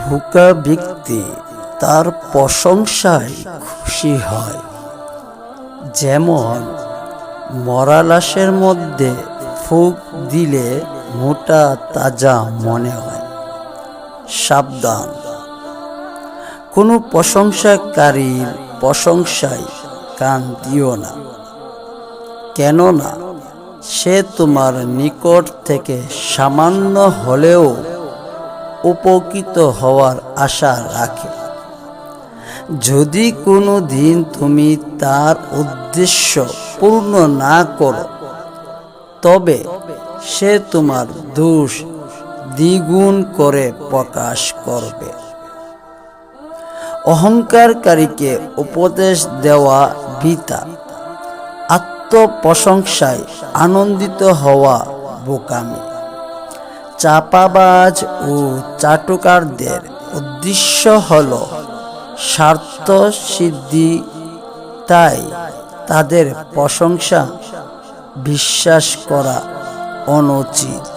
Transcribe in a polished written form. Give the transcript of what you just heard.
ভোকা ব্যক্তি তার প্রশংসায় খুশি হয়, যেমন মরা লাশের মধ্যে ফুঁক দিলে মোটা তাজা মনে হয়। সাবধান, কোনো প্রশংসাকারীর প্রশংসায় কান দিও না, কেননা সে তোমার নিকট থেকে সামান্য হলেও উপকৃত হওয়ার আশা রাখে। যদি কোনো দিন তুমি তার উদ্দেশ্য পূর্ণ না করো, তবে সে তোমার দোষ দ্বিগুণ করে প্রকাশ করবে। অহংকারকারীকে উপদেশ দেওয়া বৃথা, আত্মপ্রশংসায় আনন্দিত হওয়া বোকামি। চাপাবাজ ও চাটুকারদের উদ্দেশ্য হল স্বার্থ সিদ্ধি, তাই তাদের প্রশংসা বিশ্বাস করা অনুচিত।